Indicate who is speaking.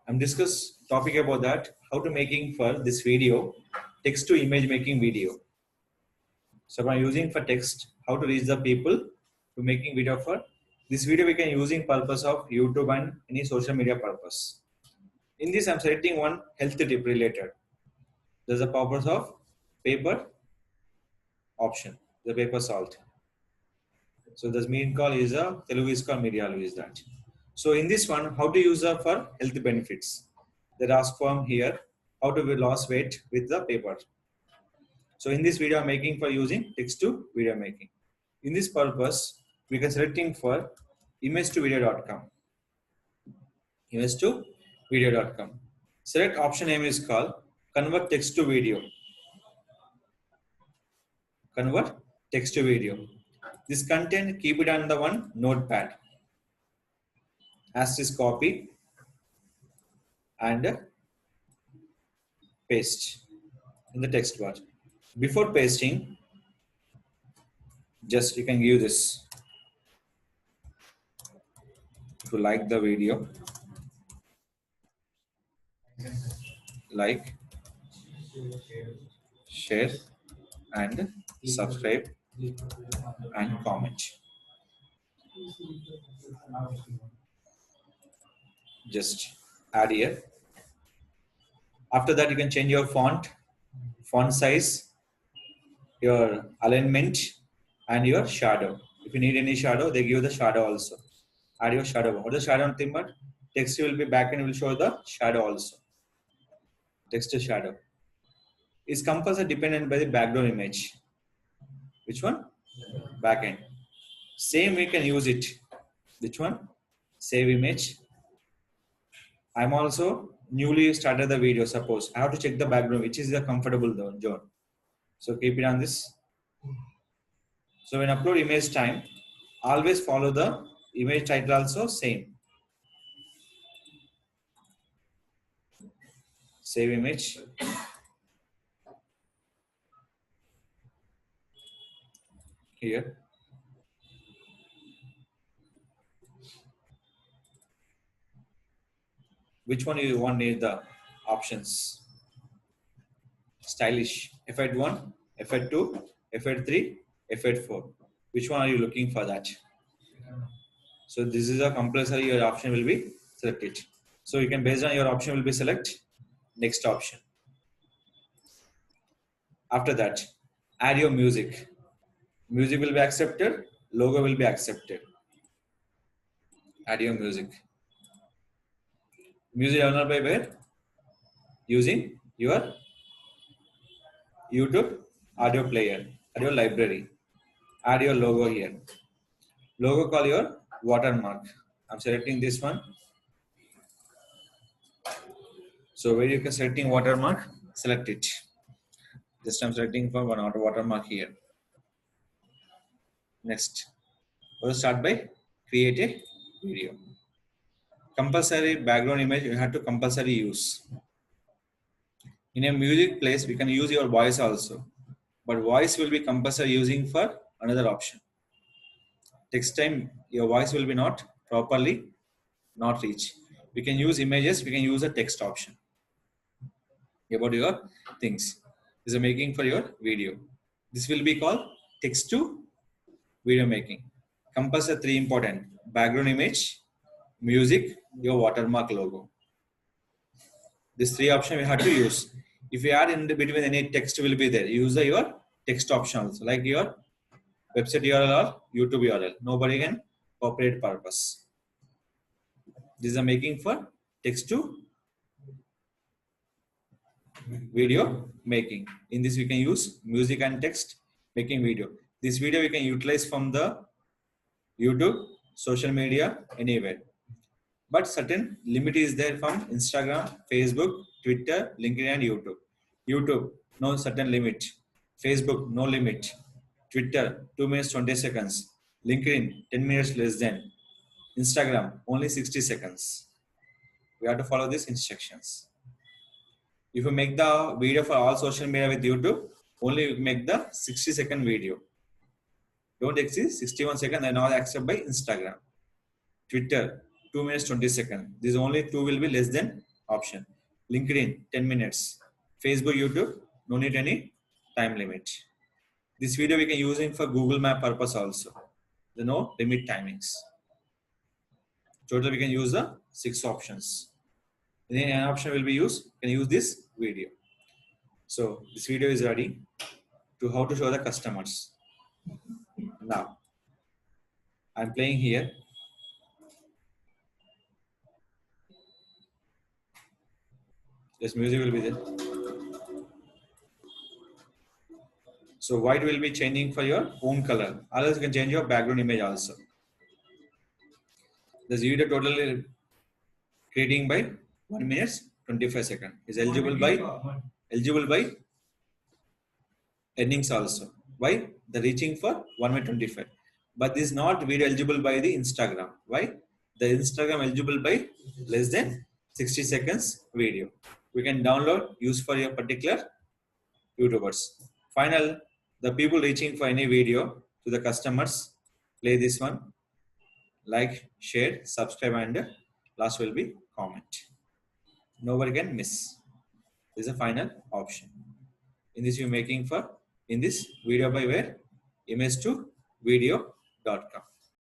Speaker 1: I'm discuss topic about that, how to making for this video, text to image making video. So I'm using for text, how to reach the people to making video for this video we can using purpose of YouTube and any social media purpose. In this I'm selecting one health tip related. There's a purpose of paper option, the paper salt. So this mean call is a Telugu is called media is that. So in this one, how to use for health benefits. They ask from here how to lose weight with the paper. So in this video I'm making for using text to video making. In this purpose, we can selecting for image to video.com. Image to video.com. Select option name is called convert text to video. Convert text to video. This content keep it on the one notepad. As this copy and paste in the text bar. Before pasting, just you can give this to like the video, like, share and subscribe and comment. Just add here. After that you can change your font size, your alignment and your shadow. If you need any shadow, they give the shadow also. Add your shadow. What is the shadow thing? But text will be back and will show the shadow also. Text to shadow is compulsory dependent by the background image. Which one? Backend. Same we can use it. Which one? Save image. I'm also newly started the video. Suppose I have to check the background, which is the comfortable zone. So keep it on this. So when upload image time, always follow the image title also same. Save image. Here. Which one you want need the options? Stylish. Effect 1, effect 2, effect 3, effect 4. Which one are you looking for that? So this is a compulsory, your option will be selected. So you can based on your option will be select next option. After that, add your music. Music will be accepted, logo will be accepted. Add your music. Music download by where? Using your YouTube audio player, audio library. Add your logo here. Logo call your watermark. I'm selecting this one. So where you can selecting watermark, select it. Just I'm selecting for one watermark here. Next, we'll start by create a video. Compulsory background image you have to compulsory use. In a music place, we can use your voice also, but voice will be compulsory using for another option. Text time, your voice will be not properly not reach. We can use images, we can use a text option. About your things. This is making for your video. This will be called text to video making. Compulsory 3 important: background image, music, your watermark logo. These 3 options we have to use. If you add in the between any text will be there. Use your text options like your website URL or YouTube URL. Nobody can copyright purpose. This is a making for text to video making. In this we can use music and text making video. This video we can utilize from the YouTube, social media, anywhere. But certain limit is there from Instagram, Facebook, Twitter, LinkedIn and YouTube. YouTube, no certain limit. Facebook, no limit. Twitter, 2 minutes 20 seconds. LinkedIn, 10 minutes less than. Instagram, only 60 seconds. We have to follow these instructions. If you make the video for all social media with YouTube, only make the 60-second video. Don't exceed 61 seconds and all accept by Instagram. Twitter, 2 minutes 20 seconds. This only 2 will be less than option. LinkedIn 10 minutes. Facebook, YouTube, no need any time limit. This video we can use it for Google Map purpose also. The no limit timings. Total we can use the 6 options. Then an option will be used. Can use this video. So this video is ready to how to show the customers. Now I'm playing here. This music will be there. So white will be changing for your own color. Others you can change your background image also. This video totally creating by 1 minute 25 seconds. Is eligible by earnings also. Why? The reaching for 1 minute 25. But this is not video eligible by the Instagram. Why? The Instagram eligible by less than 60 seconds video. We can download, use for your particular YouTubers. Final, the people reaching for any video to the customers, play this one, like, share, subscribe, and last will be comment. Nobody can miss. This is a final option. In this you're making for in this video by where image to video.com.